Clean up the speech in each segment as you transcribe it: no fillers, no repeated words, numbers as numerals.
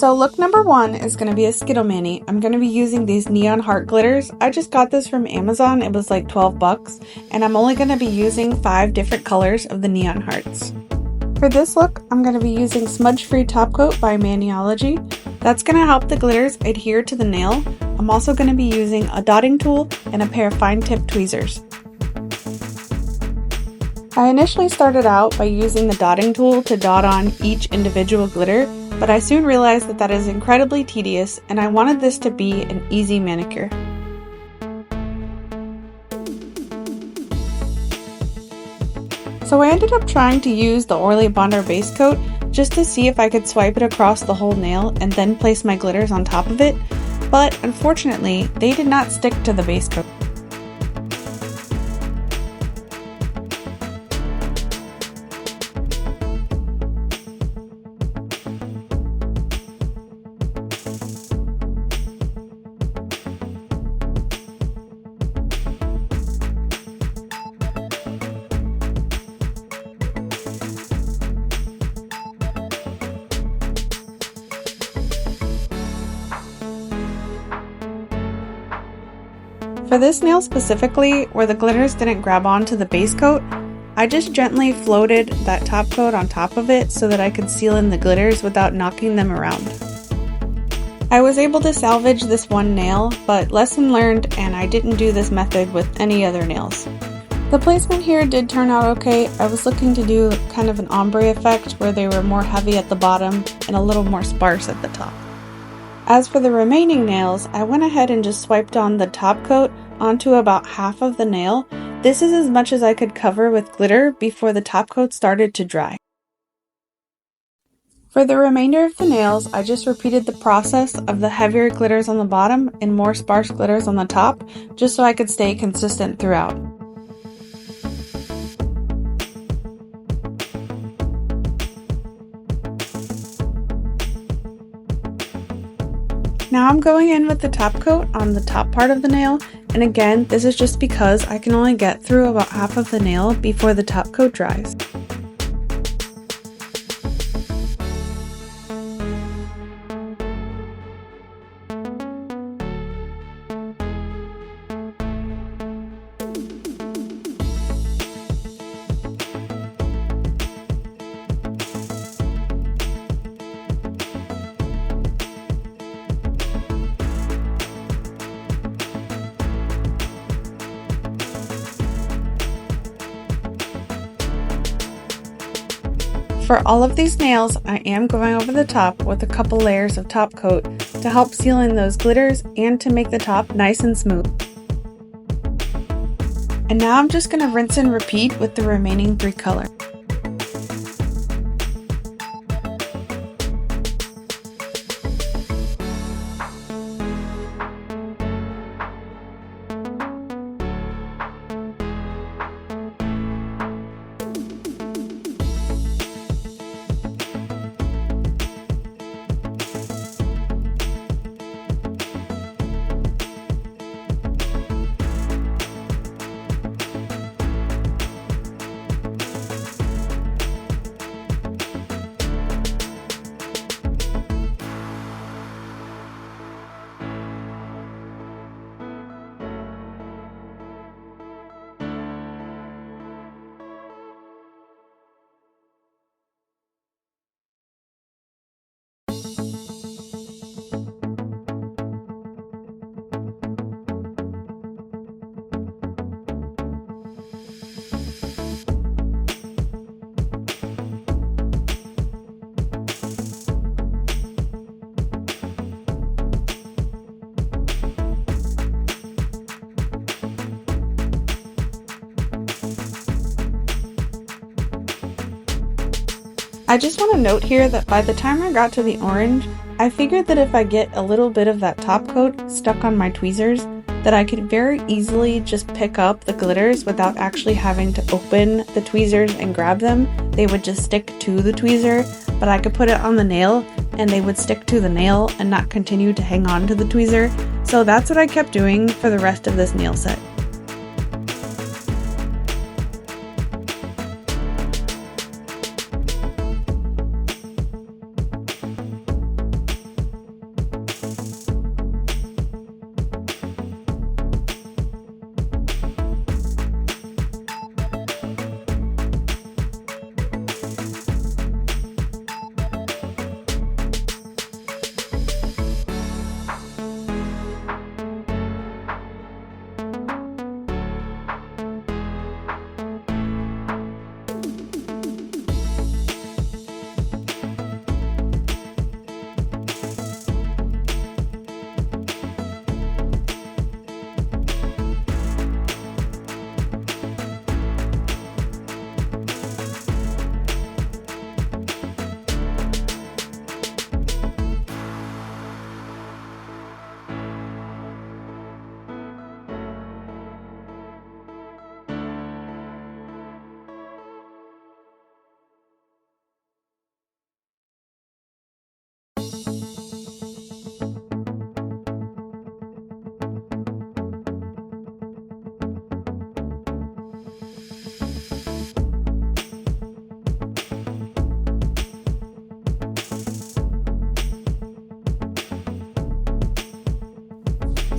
So look number 1 is going to be a Skittle Mani. I'm going to be using these neon heart glitters. I just got this from Amazon. It was like 12 bucks, and I'm only going to be using 5 different colors of the neon hearts. For this look, I'm going to be using Smudge Free Top Coat by Maniology. That's going to help the glitters adhere to the nail. I'm also going to be using a dotting tool and a pair of fine tip tweezers. I initially started out by using the dotting tool to dot on each individual glitter, but I soon realized that that is incredibly tedious and I wanted this to be an easy manicure. So I ended up trying to use the Orly Bonder base coat just to see if I could swipe it across the whole nail and then place my glitters on top of it, but unfortunately they did not stick to the base coat. For this nail specifically, where the glitters didn't grab onto the base coat, I just gently floated that top coat on top of it so that I could seal in the glitters without knocking them around. I was able to salvage this one nail, but lesson learned, and I didn't do this method with any other nails. The placement here did turn out okay. I was looking to do kind of an ombre effect where they were more heavy at the bottom and a little more sparse at the top. As for the remaining nails, I went ahead and just swiped on the top coat onto about half of the nail. This is as much as I could cover with glitter before the top coat started to dry. For the remainder of the nails, I just repeated the process of the heavier glitters on the bottom and more sparse glitters on the top, just so I could stay consistent throughout. Now I'm going in with the top coat on the top part of the nail, and again, this is just because I can only get through about half of the nail before the top coat dries. For all of these nails, I am going over the top with a couple layers of top coat to help seal in those glitters and to make the top nice and smooth. And now I'm just going to rinse and repeat with the remaining 3 colors. I just want to note here that by the time I got to the orange, I figured that if I get a little bit of that top coat stuck on my tweezers, that I could very easily just pick up the glitters without actually having to open the tweezers and grab them. They would just stick to the tweezer, but I could put it on the nail and they would stick to the nail and not continue to hang on to the tweezer. So that's what I kept doing for the rest of this nail set.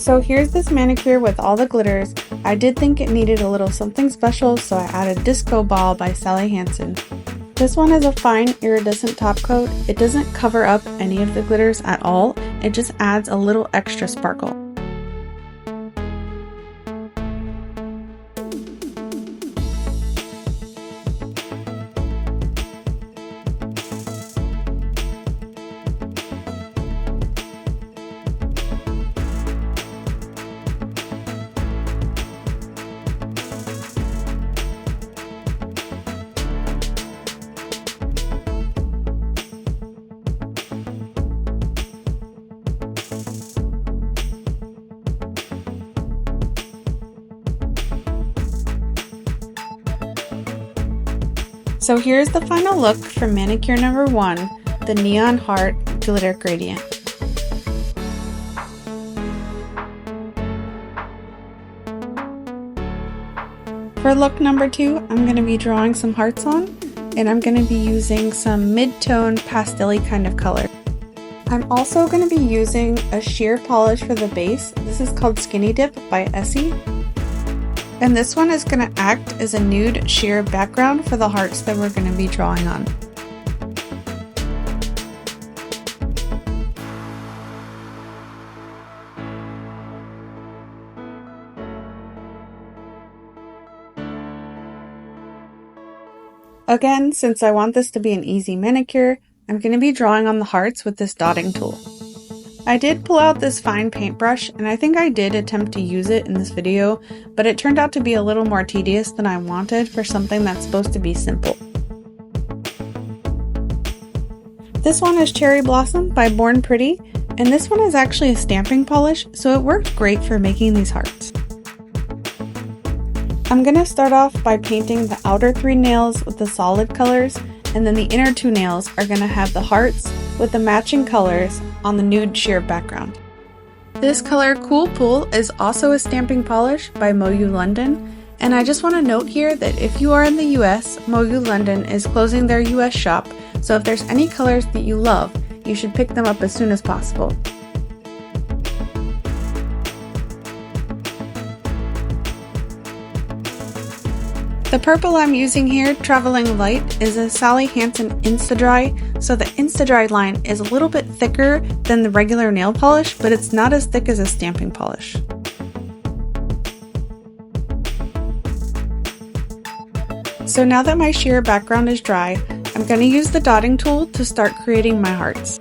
So here's this manicure with all the glitters. I did think it needed a little something special, so I added Disco Ball by Sally Hansen. This one is a fine iridescent top coat. It doesn't cover up any of the glitters at all, it just adds a little extra sparkle. So here's the final look for manicure number 1, the Neon Heart Glitter Gradient. For look number 2, I'm going to be drawing some hearts on, and I'm going to be using some mid-tone pastel-y kind of color. I'm also going to be using a sheer polish for the base. This is called Skinny Dip by Essie. And this one is going to act as a nude sheer background for the hearts that we're going to be drawing on. Again, since I want this to be an easy manicure, I'm going to be drawing on the hearts with this dotting tool. I did pull out this fine paintbrush, and I think I did attempt to use it in this video, but it turned out to be a little more tedious than I wanted for something that's supposed to be simple. This one is Cherry Blossom by Born Pretty, and this one is actually a stamping polish, so it works great for making these hearts. I'm going to start off by painting the outer 3 nails with the solid colors, and then the inner 2 nails are going to have the hearts with the matching colors on the nude sheer background. This color Cool Pool is also a stamping polish by Moyu London, and I just want to note here that if you are in the US, Moyu London is closing their US shop, so if there's any colors that you love, you should pick them up as soon as possible. The purple I'm using here, Traveling Light, is a Sally Hansen Insta-Dry, so the Insta-Dry line is a little bit thicker than the regular nail polish, but it's not as thick as a stamping polish. So now that my sheer background is dry, I'm going to use the dotting tool to start creating my hearts.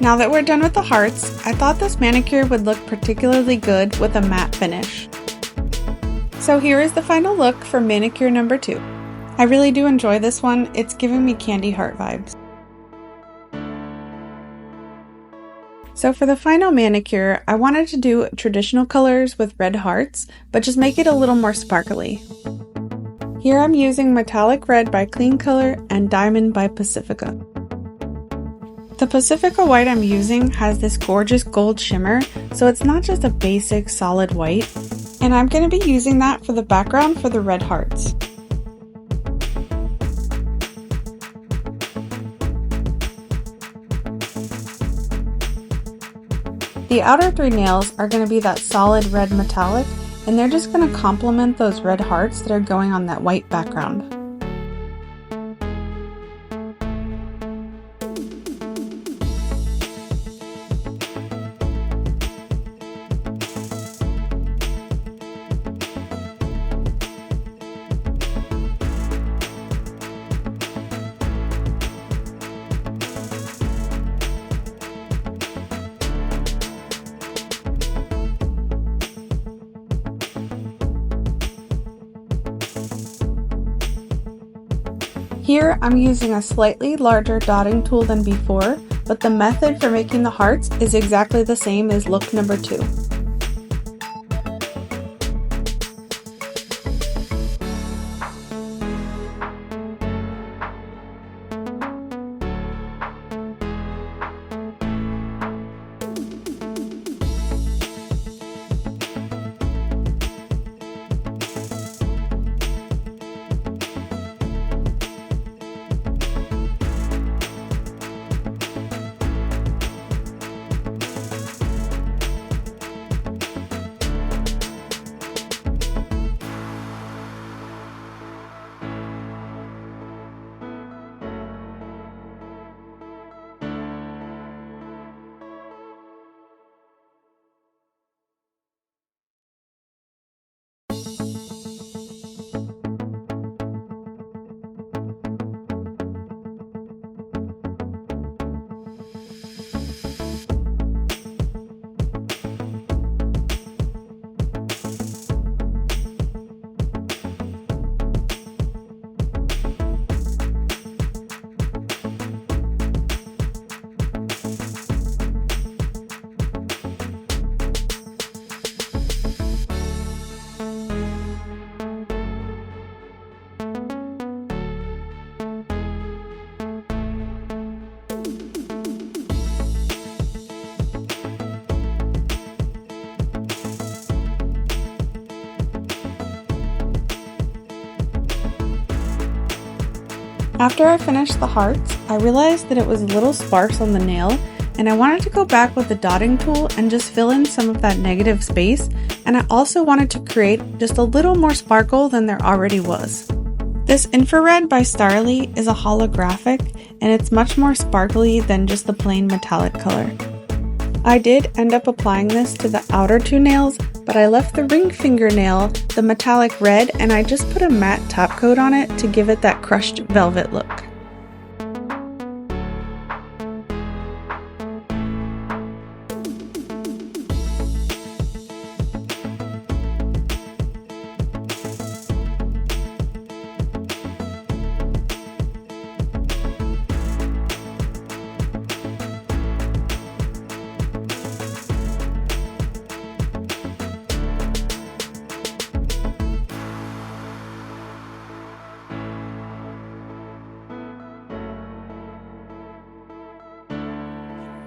Now that we're done with the hearts, I thought this manicure would look particularly good with a matte finish. So here is the final look for manicure number 2. I really do enjoy this one, it's giving me candy heart vibes. So for the final manicure, I wanted to do traditional colors with red hearts, but just make it a little more sparkly. Here I'm using Metallic Red by Clean Color and Diamond by Pacifica. The Pacifica white I'm using has this gorgeous gold shimmer, so it's not just a basic solid white, and I'm going to be using that for the background for the red hearts. The outer 3 nails are going to be that solid red metallic, and they're just going to complement those red hearts that are going on that white background. Here I'm using a slightly larger dotting tool than before, but the method for making the hearts is exactly the same as look number 2. After I finished the hearts, I realized that it was a little sparse on the nail, and I wanted to go back with the dotting tool and just fill in some of that negative space, and I also wanted to create just a little more sparkle than there already was. This infrared by Starly is a holographic, and it's much more sparkly than just the plain metallic color. I did end up applying this to the outer 2 nails, but I left the ring fingernail the metallic red, and I just put a matte top coat on it to give it that crushed velvet look.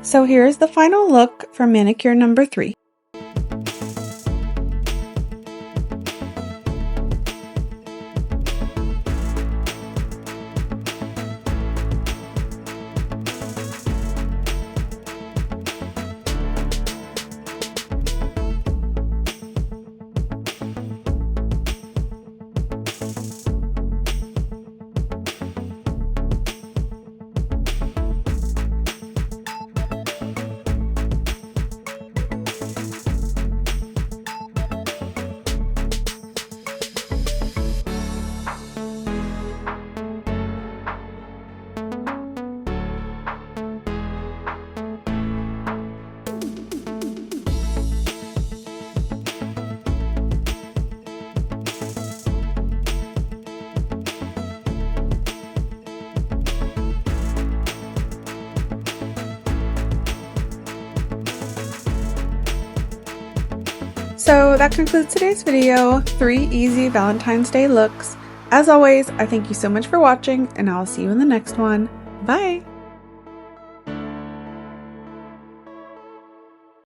So here's the final look for manicure number 3. So that concludes today's video, 3 easy Valentine's Day looks. As always, I thank you so much for watching, and I'll see you in the next one. Bye!